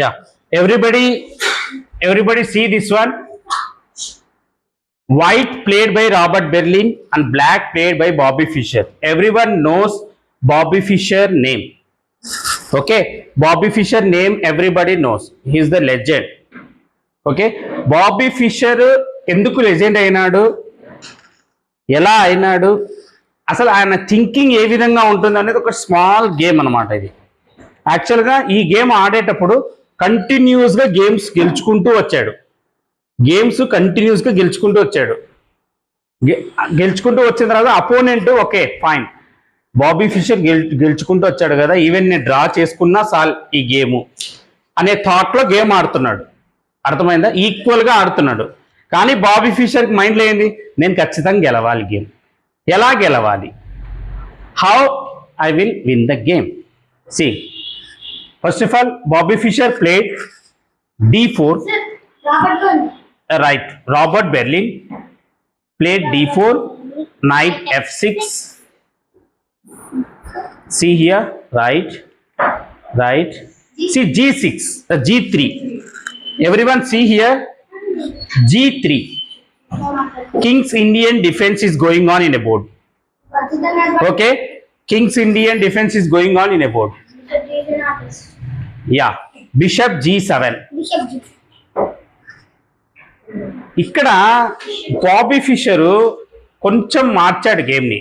Yeah. Everybody see this one. White played by Robert Berlin and black played by Bobby Fischer. Everyone knows Bobby Fischer name. Okay, Bobby Fischer name everybody knows. He is the legend. Okay Bobby Fischer ఎందుకు legend అయినాడు, ఎలా అయినాడు, అసలు ఆయన thinking ఏ విధంగా ఉంటుంది అనేది ఒక స్మాల్ గేమ్ అనమాట. ఇది యాక్చువల్గా ఈ గేమ్ ఆడేటప్పుడు కంటిన్యూస్గా గేమ్స్ గెలుచుకుంటూ వచ్చాడు. గెలుచుకుంటూ వచ్చిన తర్వాత opponent okay fine Bobby Fischer గెలుచుకుంటూ వచ్చాడు కదా, ఈవెన్ నేను డ్రా చేసుకున్నా సాల్ ఈ గేము అనే థాట్లో గేమ్ ఆడుతున్నాడు. అర్థమైందా? ఈక్వల్గా ఆడుతున్నాడు. కానీ బాబీ ఫిషర్కి మైండ్లో ఏంది, నేను ఖచ్చితంగా గెలవాలి గేమ్. ఎలా గెలవాలి? How I will win the game. See first of all Bobby Fischer played D4. Right, Robert Berlin played D4, knight F6. See here, right. See G6, G3. Everyone see here, G3. King's Indian defense is going on in a board. Okay, King's Indian defense is going on in a board. Yeah, Bishop G7. ఇక్కడ Bobby fisher కొంచెం మార్చాడు గేమ్ని.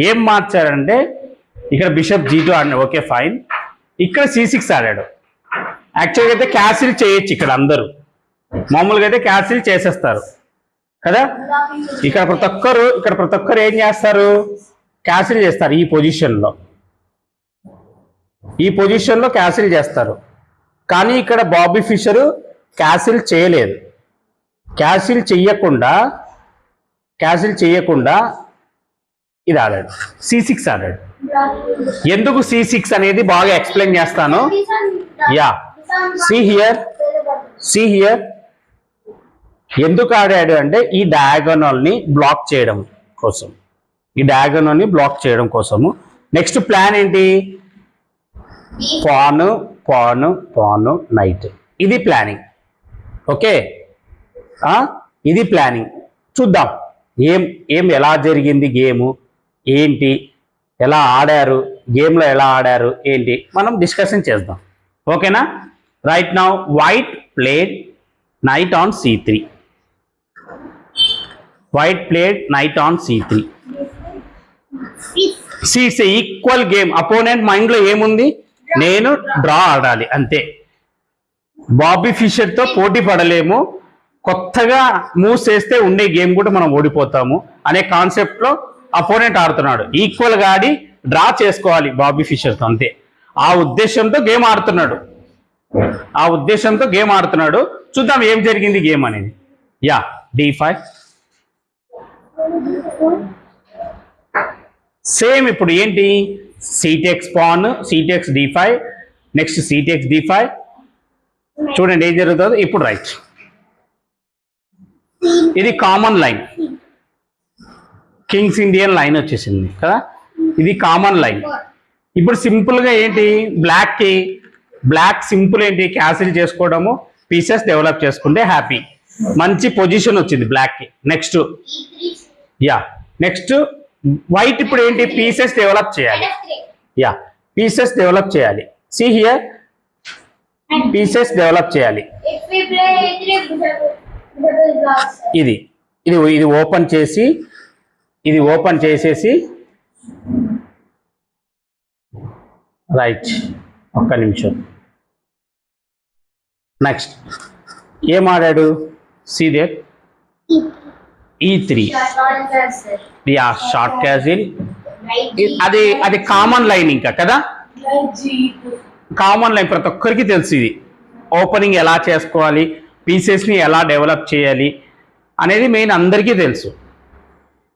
ఏం మార్చాడంటే ఇక్కడ bishop G2 ఆడినాడు, okay fine. ఇక్కడ C6 ఆడాడు. యాక్చువల్గా అయితే క్యాసిల్ చేయొచ్చు, ఇక్కడ అందరూ మామూలుగా అయితే క్యాసిల్ చేసేస్తారు కదా. ఇక్కడ ప్రతి ఒక్కరు ఏం చేస్తారు, క్యాసిల్ చేస్తారు. ఈ పొజిషన్లో క్యాసిల్ చేస్తారు. కానీ ఇక్కడ బాబీ ఫిషరు క్యాసిల్ చేయలేదు. క్యాసిల్ చెయ్యకుండా ఇది ఆడాడు, C6 ఆడాడు. ఎందుకు C6 అనేది బాగా ఎక్స్ప్లెయిన్ చేస్తాను. యా, see here ఎందుకు ఆడాడు అంటే ఈ డయాగోనల్ని బ్లాక్ చేయడం కోసము. నెక్స్ట్ ప్లాన్ ఏంటి, పాను నైట్. ఇది ప్లానింగ్. ఓకే, ఇది ప్లానింగ్. చూద్దాం ఎలా జరిగింది గేము, ఏంటి, ఎలా ఆడారు, గేమ్లో ఎలా ఆడారు ఏంటి మనం డిస్కషన్ చేద్దాం. ఓకేనా? Right now white played night on C3. It's equal game. Opponent మైండ్లో ఏముంది, నేను డ్రా ఆడాలి అంతే. బాబీ ఫిషర్తో పోటీ పడలేము, కొత్తగా మూవ్స్ చేస్తే ఉండే గేమ్ కూడా మనం ఓడిపోతాము అనే కాన్సెప్ట్లో అపోనెంట్ ఆడుతున్నాడు. ఈక్వల్గా ఆడి డ్రా చేసుకోవాలి బాబీ ఫిషర్తో అంతే. ఆ ఉద్దేశంతో గేమ్ ఆడుతున్నాడు. చూద్దాం ఏం జరిగింది గేమ్ అనేది. Yeah, D5. సేమ్ ఇప్పుడు ఏంటి, C-takes pawn, C-takes D5, next C-takes D5. చూడండి ఏం జరుగుతుందో ఇప్పుడు. రైట్, ఇది common line, Kings Indian line వచ్చేసింది కదా. ఇది కామన్ లైన్. ఇప్పుడు సింపుల్గా ఏంటి, బ్లాక్ సింపుల్ ఏంటి, క్యాసిల్ చేసుకోవడము, పీసెస్ డెవలప్ చేసుకుంటే హ్యాపీ. మంచి పొజిషన్ వచ్చింది బ్లాక్కి. నెక్స్ట్ వైట్ ఇప్పుడు ఏంటి, పీసెస్ డెవలప్ చేయాలి. సి హియర్, పీసెస్ డెవలప్ చేయాలి. ఇది ఓపెన్ చేసేసి రైట్, ఒక్క నిమిషం. నెక్స్ట్ ఏం ఆడాడు, సీదే E3. Yeah, short castle. అది కామన్ లైన్ ఇంకా కదా, కామన్ లైన్ ప్రతి ఒక్కరికి తెలుసు. ఇది ఓపెనింగ్ ఎలా చేసుకోవాలి, పీసెస్ని ఎలా డెవలప్ చేయాలి అనేది మెయిన్ అందరికీ తెలుసు.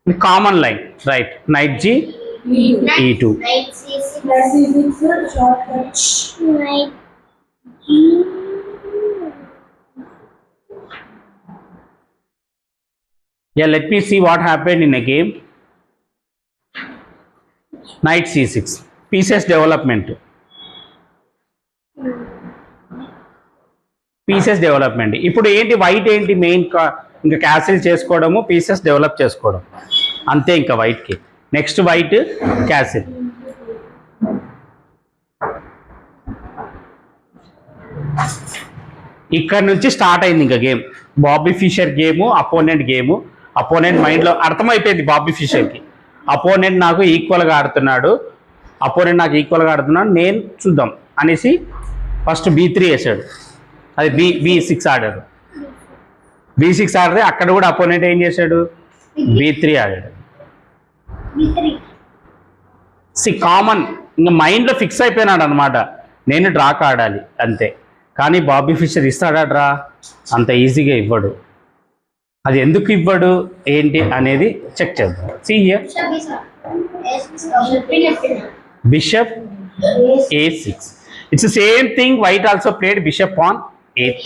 ఇది common line. Right, night G E2. Yeah, let me see what happened in a game. Knight C6, pieces development. Pieces development. ఇప్పుడు ఏంటి వైట్ ఏంటి మెయిన్ ఇంకా క్యాసిల్ చేసుకోవడము, పీసెస్ డెవలప్ చేసుకోవడం అంతే ఇంకా వైట్కి. Next white castle. ఇక్కడ నుంచి స్టార్ట్ అయింది ఇంకా game. Bobby Fischer game, opponent game. Opponent మైండ్లో అర్థమైపోయింది బాబీ ఫిషర్కి, అపోనెంట్ నాకు ఈక్వల్గా ఆడుతున్నాడు, నేను చూద్దాం అనేసి ఫస్ట్ B3 వేసాడు. అది B6 ఆడాడు. B6 ఆడితే అక్కడ కూడా అపోనెంట్ ఏం చేశాడు, B3 ఆడాడు. కామన్ ఇంకా మైండ్లో ఫిక్స్ అయిపోయినాడు అనమాట, నేను డ్రాక్ ఆడాలి అంతే. కానీ బాబీ ఫిషర్ ఇస్తాడా డ్రా? అంత ఈజీగా ఇవ్వడు. అది ఎందుకు ఇవ్వడు ఏంటి అనేది చెక్ చేద్దాం. See here, bishop A6. It's the same thing. White also played bishop on A3.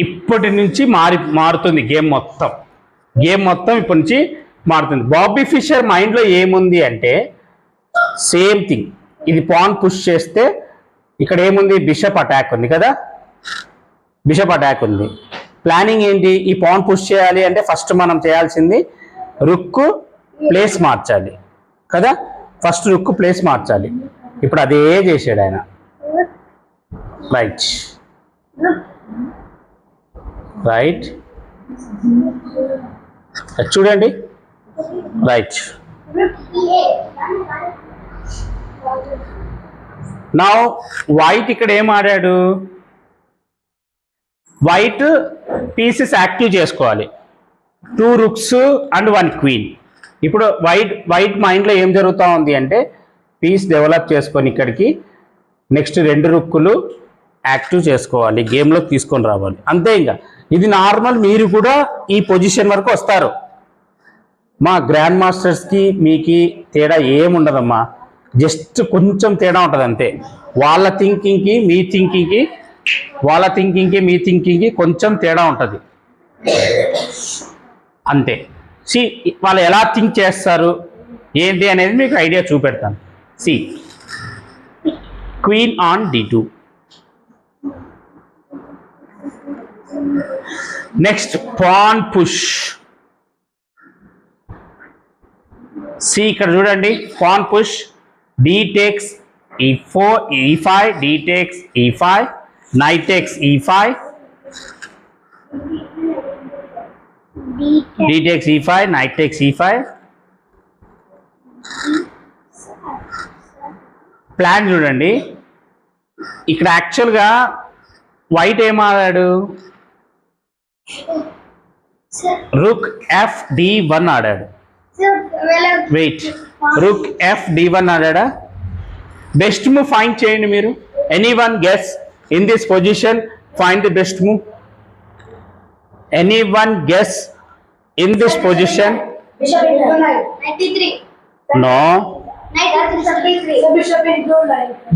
ఇప్పటి నుంచి మారుతుంది గేమ్ మొత్తం ఇప్పటి నుంచి మారుతుంది. బాబీ ఫిషర్ మైండ్లో ఏముంది అంటే సేమ్ థింగ్. ఇది పాన్ పుష్ చేస్తే ఇక్కడ ఏముంది, బిషప్ అటాక్ ఉంది కదా, బిషప్ అటాక్ ఉంది. ప్లానింగ్ ఏంటి, ఈ పాన్ పుష్ చేయాలి అంటే ఫస్ట్ మనం చేయాల్సింది రుక్ ప్లేస్ మార్చాలి కదా, ఫస్ట్ రుక్ ప్లేస్ మార్చాలి. ఇప్పుడు అదే చేసాడు ఆయన. రైట్ రైట్ చూడండి, రైట్. నా వైట్ ఇక్కడ ఏం ఆడాడు, వైట్ పీసెస్ యాక్టివ్ చేసుకోవాలి, 2 rooks and 1 queen. ఇప్పుడు వైట్ మైండ్లో ఏం జరుగుతూ ఉంది అంటే పీస్ డెవలప్ చేసుకొని ఇక్కడికి నెక్స్ట్ 2 రుక్కులు యాక్టివ్ చేసుకోవాలి, గేమ్లోకి తీసుకొని రావాలి అంతే. ఇంకా ఇది నార్మల్, మీరు కూడా ఈ పొజిషన్ వరకు వస్తారు. మా గ్రాండ్ మాస్టర్స్కి మీకు తేడా ఏముండదమ్మా, జస్ట్ కొంచెం తేడా ఉంటుంది అంతే. వాళ్ళ థింకింగ్కి మీ థింకింగ్కి కొంచెం తేడా ఉంటుంది అంతే. వాళ్ళు ఎలా థింక్ చేస్తారు ఏంటి అనేది మీకు ఐడియా చూపెడతాను. Queen on D2. Next pawn push. ఇక్కడ చూడండి, pawn push, D takes E4, E5, D takes E5, knight takes E5, D takes E5, knight takes E5. Plan చూడండి, ఇక్కడ యాక్చువల్గా వైట్ ఏం ఆడాడు, రుక్ FD1 ఆడాడు. వెయిట్, రుక్ FD1 ఆడాడా? బెస్ట్ మూవ్ ఫైండ్ చేయండి మీరు. Anyone guess in this position, find the best move. Anyone guess in this position? No.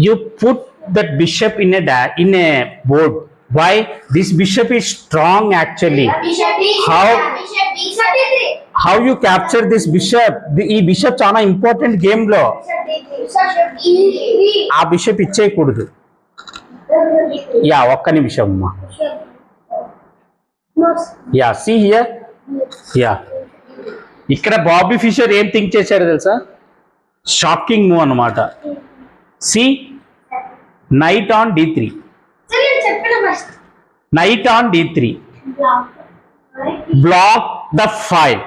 You put that bishop in a board. Why? This bishop is strong actually. How you capture this bishop? ఈ bishop చాలా important game లో. ఆ bishop ఇచ్చేయకూడదు. ఒక్క నిమిషం అమ్మా. see here. ఇక్కడ Bobby Fischer ఏం think చేశారు తెలుసా, షాకింగ్ మూవ్ అన్నమాట. Knight on D3. Knight on D3. Block the file.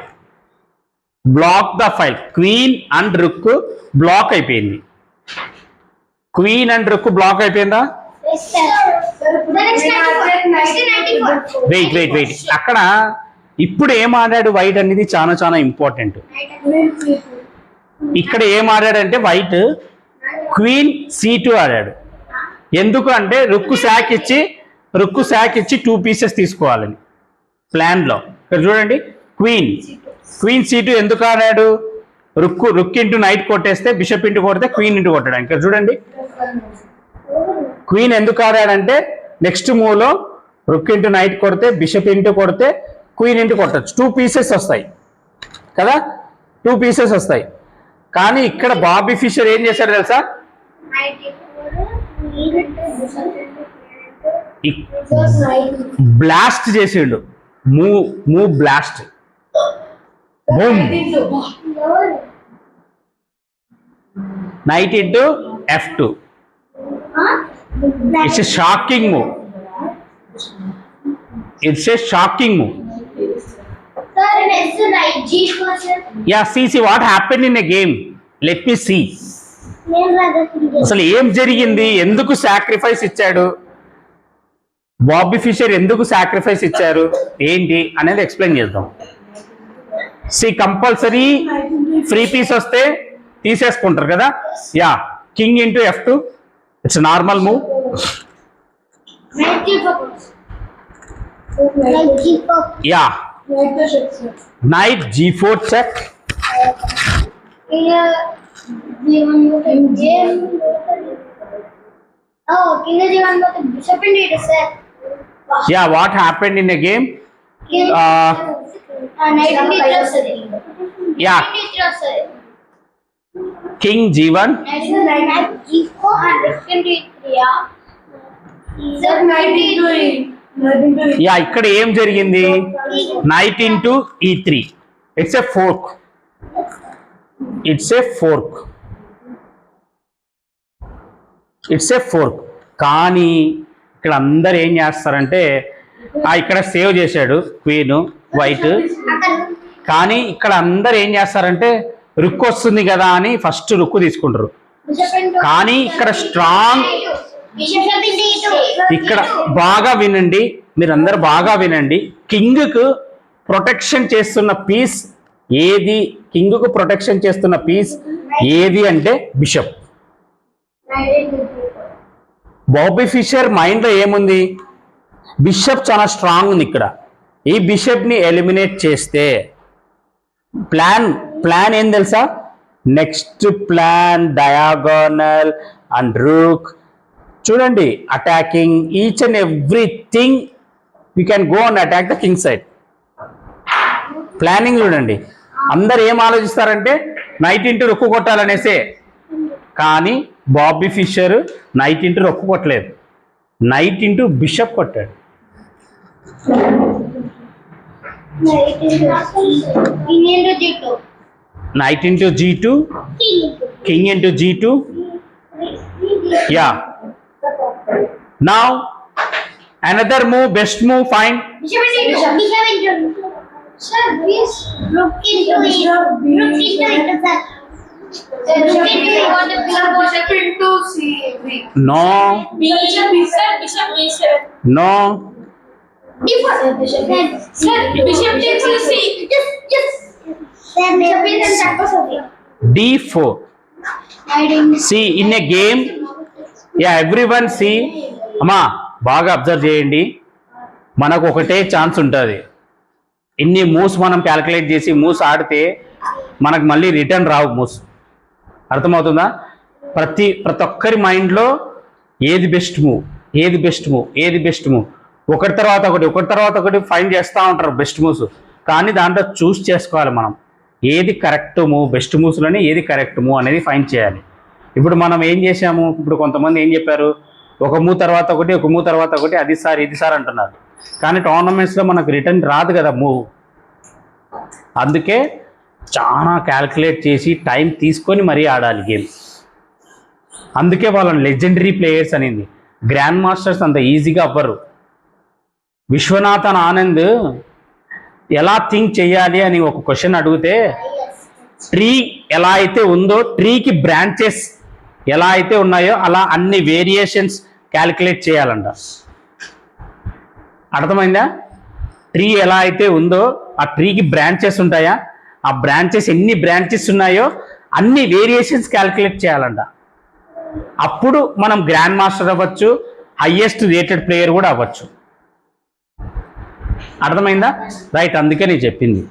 Queen and rook block అయిపోయింది. అయిపోయిందా? వెయిట్ అక్కడ ఇప్పుడు ఏం ఆడాడు వైట్ అనేది చాలా చాలా ఇంపార్టెంట్. ఇక్కడ ఏం ఆడాడంటే వైట్ క్వీన్ C2 ఆడాడు. ఎందుకు అంటే రుక్కు శాక్ ఇచ్చి 2 పీసెస్ తీసుకోవాలని ప్లాన్లో. ఇక్కడ చూడండి, క్వీన్ C2 ఎందుకు ఆడాడు, రుక్ ఇంటూ నైట్ కొట్టేస్తే బిషప్ ఇంటూ కొడితే క్వీన్ ఇంటూ కొట్టడానికి. ఇక్కడ చూడండి, క్వీన్ ఎందుకు ఆడాడంటే నెక్స్ట్ మూవ్లో రుక్ ఇంటూ నైట్ కొడితే బిషప్ ఇంటూ కొడితే క్వీన్ ఇంటూ కొట్టచ్చు, 2 పీసెస్ వస్తాయి కదా, 2 పీసెస్ వస్తాయి. కానీ ఇక్కడ బాబీ ఫిషర్ ఏం చేశాడు తెలుసా, బ్లాస్ట్ చేసిండు, move blast, boom. Knight into f2. It's a shocking move. It's a shocking move. Sir, it's a knight g4, sir. Yeah, see what happened in a game. Let me see. అసలు ఏం జరిగింది, ఎందుకు sacrifice ఇచ్చాడు Bobby Fischer, ఎందుకు sacrifice ఇచ్చారు ఏంటి అనేది explain చేద్దాం. సి కంపల్సరీ ఫ్రీ పీస్ వస్తే తీసేసుకుంటారు కదా. Yeah, king into f2. It's normal move. Yeah, knight g4 check. Yeah, what happened in a game? Yeah, king g1. Yeah, ఇక్కడ ఏం జరిగింది, knight into e3. It's a fork. It's a fork. కానీ ఇక్కడ అందరు ఏం చేస్తారంటే ఇక్కడ సేవ్ చేశాడు క్వీన్ వైట్, కానీ ఇక్కడ అందరు ఏం చేస్తారంటే రుక్కు వస్తుంది కదా అని ఫస్ట్ రుక్కు తీసుకుంటారు. కానీ ఇక్కడ స్ట్రాంగ్, ఇక్కడ బాగా వినండి, మీరందరూ బాగా వినండి. కింగ్కు ప్రొటెక్షన్ చేస్తున్న పీస్ ఏది, కింగ్కు ప్రొటెక్షన్ చేస్తున్న పీస్ ఏది అంటే బిషప్. బాబీ ఫిషర్ మైండ్లో ఏముంది, బిషప్ చాలా స్ట్రాంగ్ ఉంది ఇక్కడ. ఈ బిషప్ని ఎలిమినేట్ చేస్తే ప్లాన్ ఏం తెలుసా, next plan diagonal and rook. చూడండి, attacking each and everything you can go and attack the king side. Planning చూడండి, అందరు ఏం ఆలోచిస్తారంటే నైట్ ఇంటూ రొక్కు కొట్టాలనేసే. కానీ Bobby Fischer knight into rook కొట్టలేదు, నైట్ ఇంటూ బిషప్ కొట్టాడు. Knight into g2, king into g2. Yeah. Now another move, best move, find. Sir, please look into it. Look into it, sir. Look into it. Bishop into c3. No. Bishop. No. D4. Sir, bishop takes c. Yes. Sir, bishop is in Czechoslovakia. d4. See in a game. Yeah, everyone see. అమ్మా బాగా observe చేయండి, మనకు ఒకటే chance ఉంటుంది. ఇన్ని moves మనం calculate చేసి moves ఆడితే మనకు మళ్ళీ రిటర్న్ రావు మూవ్స్. అర్థమవుతుందా? ప్రతి ఒక్కరి మైండ్లో ఏది బెస్ట్ మూవ్, ఒకటి తర్వాత ఒకటి ఫైండ్ చేస్తూ ఉంటారు బెస్ట్ మూవ్స్. కానీ దాంట్లో చూస్ చేసుకోవాలి మనం, ఏది కరెక్ట్ మూవ్, బెస్ట్ మూవ్స్లోనే ఏది కరెక్ట్ మూవ్ అనేది ఫైండ్ చేయాలి. ఇప్పుడు మనం ఏం చేసాము, ఇప్పుడు కొంతమంది ఏం చెప్పారు, ఒక మూవ్ తర్వాత ఒకటి, అది సార్ ఇది సార్ అంటున్నారు. కానీ టోర్నమెంట్స్లో మనకు రిటర్న్ రాదు కదా మూవ్. అందుకే చాలా క్యాల్కులేట్ చేసి టైం తీసుకొని మరీ ఆడాలి గేమ్. అందుకే వాళ్ళని లెజెండరీ ప్లేయర్స్ అనేది. గ్రాండ్ మాస్టర్స్ అంత ఈజీగా అవ్వరు. విశ్వనాథన్ ఆనంద్ ఎలా థింక్ చేయాలి అని ఒక క్వశ్చన్ అడిగితే, ట్రీ ఎలా అయితే ఉందో, ట్రీకి బ్రాంచెస్ ఎలా అయితే ఉన్నాయో అలా అన్ని వేరియేషన్స్ క్యాలిక్యులేట్ చేయాలంట. అర్థమైందా? ట్రీ ఎలా అయితే ఉందో ఆ ట్రీకి బ్రాంచెస్ ఉంటాయా, ఆ బ్రాంచెస్ ఎన్ని బ్రాంచెస్ ఉన్నాయో అన్ని వేరియేషన్స్ క్యాలిక్యులేట్ చేయాలంట. అప్పుడు మనం గ్రాండ్ మాస్టర్ అవ్వచ్చు, హైయెస్ట్ రేటెడ్ ప్లేయర్ కూడా అవ్వచ్చు. అర్థమైందా? రైట్, అందుకే నేను చెప్పింది.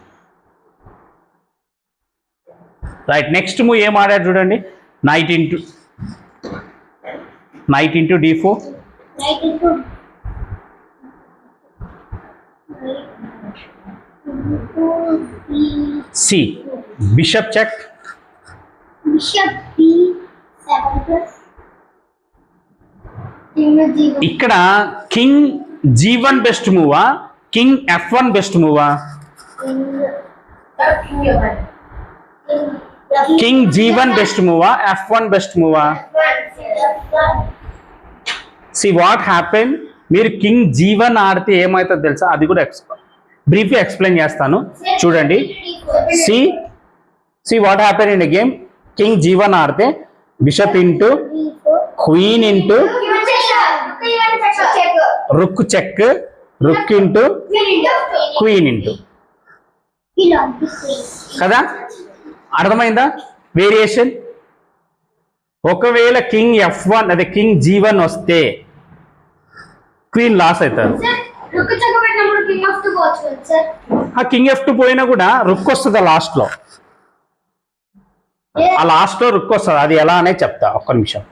రైట్, నెక్స్ట్ మూవ్ ఏం ఆడాడు చూడండి, knight into d4. C. Bishop check. Bishop b7 plus. ఇక్కడ కింగ్ G1 బెస్ట్ మూవా, కింగ్ F1 బెస్ట్ మూవా? కింగ్ G1 బెస్ట్ మూవా, F1 బెస్ట్ మూవా? సి వాట్ హ్యాపెన్, మీరు కింగ్ G1 ఆడితే ఏమవుతుందో తెలుసా? అది కూడా బ్రీఫ్గా ఎక్స్ప్లెయిన్ చేస్తాను చూడండి. C what happen in game, king G1 ఆడితే బిషప్ ఇంటూ క్వీన్ ఇంటూ రుక్ చెక్, రుక్ ఇంటూ క్వీన్ ఇంటూ, కదా? అర్థమైందా వేరియేషన్? ఒకవేళ కింగ్ F1 అదే కింగ్ G1 వస్తే క్వీన్ లాస్ అవుతారు. ఆ కింగ్ F2 పోయినా కూడా రుక్ వస్తుంది లాస్ట్ లో, ఆ లాస్ట్ లో రుక్ వస్తుంది. అది ఎలా అనేది చెప్తా, ఒక్క నిమిషం.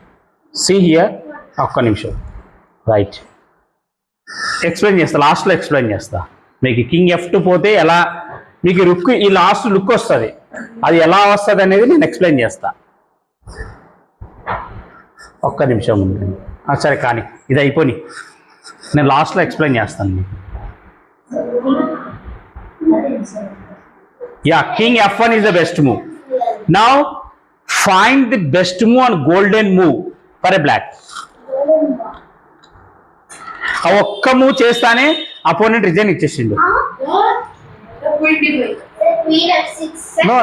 సి హియర్, ఒక్క నిమిషం, రైట్, ఎక్స్ప్లెయిన్ చేస్తా, లాస్ట్ లో ఎక్స్ప్లెయిన్ చేస్తా. మీకు కింగ్ F2 పోతే ఎలా మీకు రుక్ ఈ లాస్ట్ లుక్ వస్తుంది, అది ఎలా వస్తుంది అనేది నేను ఎక్స్ప్లెయిన్ చేస్తా. ఒక్క నిమిషం ఉంది. సరే కానీ ఇది అయిపోయి నేను లాస్ట్లో ఎక్స్ప్లెయిన్ చేస్తాను మీకు. Yeah, king F1 is the best move. Now find the best move on golden move for a black. ఆ ఒక్క మూవ్ చేస్తానే అపోనెంట్ రిజైన్ ఇచ్చేసిండు. No,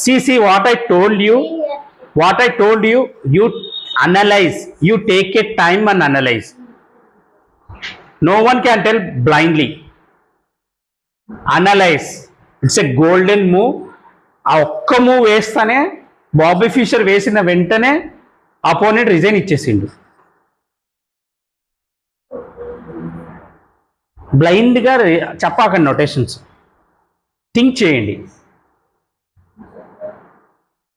see what I told you, you analyze, you take a time and analyze. No one can tell blindly. Analyze. It's a golden move. ఆ ఒక్క move వేస్తానే Bobby Fischer వేసిన వెంటనే opponent resign ఇచ్చేసిండు. బ్లైండ్గా చెప్పాకండి notations, think చేయండి.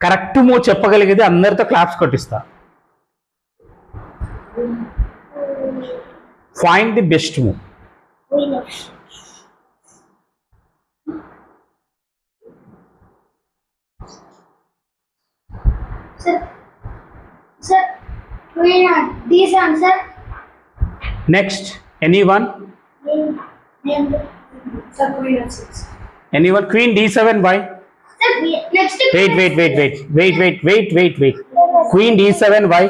Correct move చెప్పగలిగేది అందరితో క్లాప్స్ కొట్టిస్తా. Find the best move. Next, anyone? Anyone? Queen D7, why? Wait. Queen D7, why?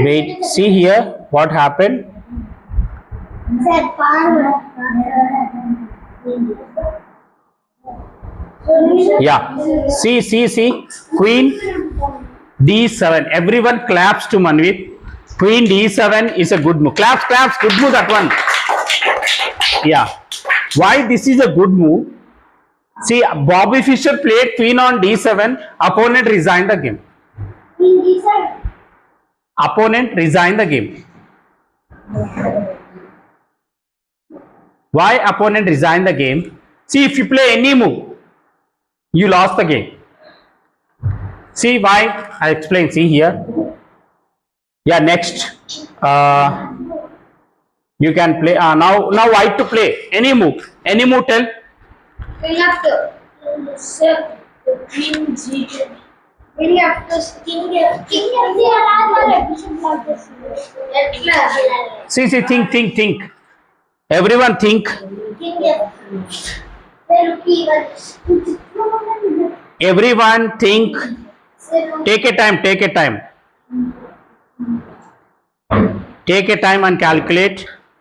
Wait. See here, what happened? Yeah. See. Queen D7. Everyone claps to Manvit. Queen D7 is a good move. Claps. Good move, that one. Yeah. Why this is a good move? See, Bobby Fischer played queen on D7. Opponent resigned the game. Opponent resigned the game. Why opponent resigned the game? See, if you play any move, you lost the game. See why? I explain. See here. Yeah, next. You can play. Now white to play any move. Any move, tell. We have to. King G2. We have to. King See. Think. Everyone think. Everyone think. Take a time. Take a time and calculate.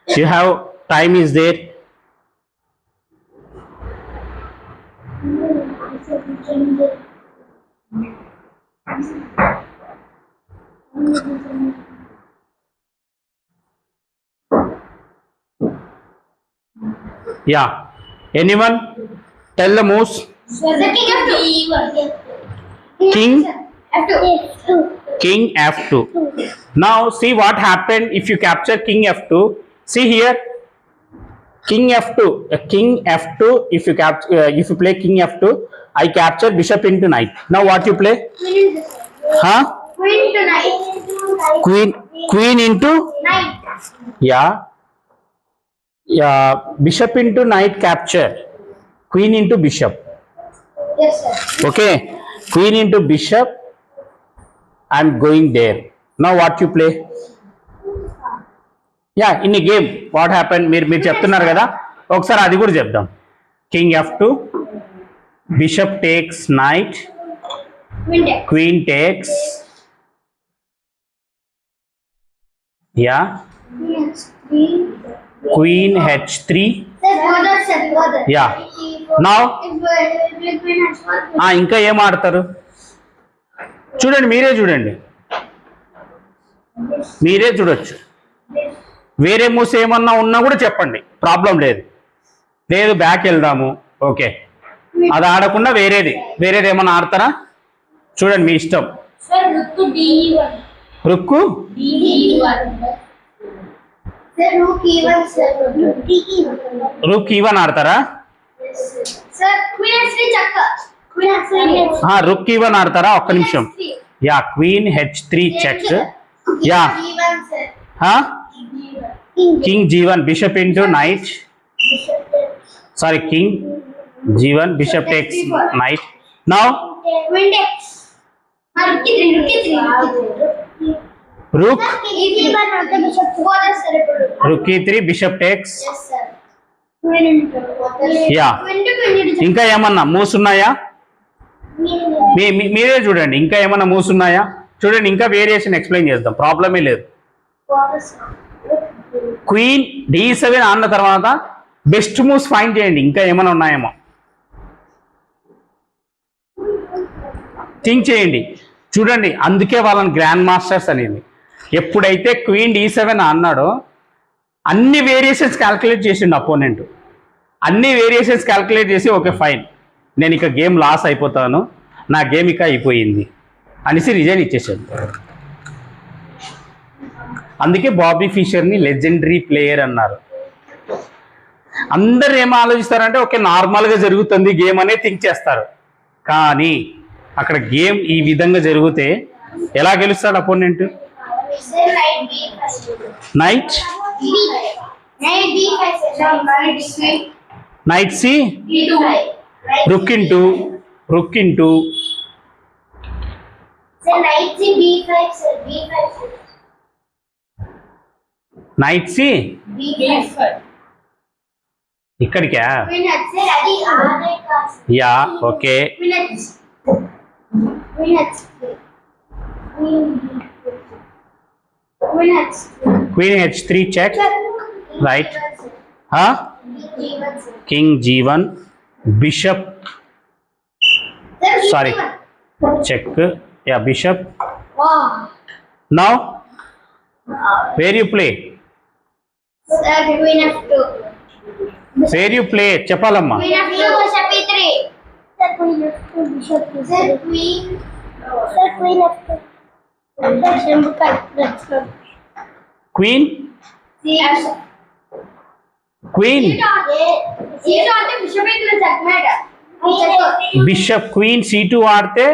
You have time is there. Yeah. Anyone? Tell the moves. King F2. Now see what happened if you capture King F2. See here. King F2. If you play King F2, I capture bishop into knight. Now what you play? Huh? Queen to knight. Queen into Knight. yeah. Bishop into knight capture. Queen into bishop. Yes, sir. Okay, queen into bishop. I'm going there. Now what you play? Yeah, in a game what happened? మీరు చెప్తున్నారు కదా, ఒకసారి అది కూడా చెప్దాం. King f2, bishop takes knight, Queen takes. queen takes. Yeah, queen h3. Sir, further, sir, further. Yeah. Now Queen has one. ఇంకా ఏం ఆడతారు చూడండి, మీరే చూడొచ్చు. వేరే మూస్ ఏమన్నా ఉన్నా కూడా చెప్పండి, ప్రాబ్లం లేదు. లేదు బ్యాక్ వెళ్దాము, ఓకే. అది ఆడకుండా వేరేది ఏమన్నా ఆడతారా? చూడండి మీ ఇష్టం. Sir, rook to d1. Rook d1. Sir, rook e1, sir. Rook d1. Rook e one ఆడతారా? Sir, queen h3 chakka. Queen h3. Rook e one ఆడతారా? ఒక్క నిమిషం. Yeah, queen h3 check. Yeah, d1, sir. King g1, bishop into knight. Sorry, king g1, bishop takes knight. Now Queen takes. Rook e3. Rook e3 అంటే bishop further, sir. Rook e3, bishop takes. Yes, sir. Queen into. Yeah. Queen to queen into. ఇంకా ఏమన్నా moves ఉన్నాయా? మీరే చూడండి, ఇంకా ఏమన్నా moves ఉన్నాయా చూడండి. ఇంకా వేరియేషన్ ఎక్స్ప్లెయిన్ చేద్దాం, ప్రాబ్లమే లేదు. క్వీన్ d7 ఆడిన తర్వాత బెస్ట్ మూవ్స్ ఫైండ్ చేయండి, ఇంకా ఏమైనా ఉన్నాయేమో థింక్ చేయండి. చూడండి, అందుకే వాళ్ళని గ్రాండ్ మాస్టర్స్ అనేది. ఎప్పుడైతే క్వీన్ d7 అన్నాడో అన్ని వేరియేషన్స్ క్యాల్కులేట్ చేసిండు అపోనెంట్. అన్ని వేరియేషన్స్ క్యాల్కులేట్ చేసి ఓకే ఫైన్, నేను ఇక గేమ్ లాస్ అయిపోతాను, నా గేమ్ ఇక అయిపోయింది అనేసి రిజైన్ ఇచ్చేసాడు. అందుకే బాబీ ఫిషర్ని లెజెండరీ ప్లేయర్ అన్నారు. అందరు ఏం ఆలోచిస్తారంటే ఓకే నార్మల్గా జరుగుతుంది గేమ్ అనే థింక్ చేస్తారు. కానీ అక్కడ గేమ్ ఈ విధంగా జరిగితే ఎలా గెలుస్తాడు opponent? Sir, knight b5. Knight Knight b5, sir. Knight c. Knight c, d2. Rook into Sir, knight c b5, sir. b5, sir. Knight c. b5. ఇక్కడికా? Queen h, sir. అది r కాస్. Yeah, okay. Queen h. Queen h. Queen h. Queen h3 check. Right. g1, sir. King g1, bishop Sir, Sorry. b1. Check. Yeah, bishop. Wow. Now where you play? Sir, queen f2. Where you play చెప్పాలమ్మా. Queen f2, bishop e3. Sir, queen f2, bishop e3. Sir, queen. Sir, queen f2. Queen queen bishop queen c2 ఆడితే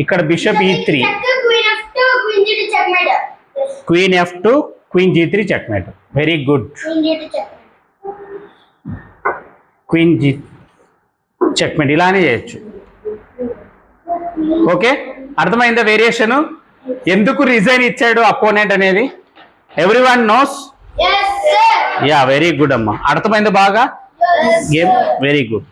ఇక్కడ bishop e3, queen f2, queen g3 checkmate. Very good. Queen G checkmate ఇలానే చేయొచ్చు. Okay, అర్థమైందా variation? ఎందుకు resign ఇచ్చాడు opponent అనేది everyone knows. Yeah, very good అమ్మా, అర్థమైందా బాగా గేమ్? Very good.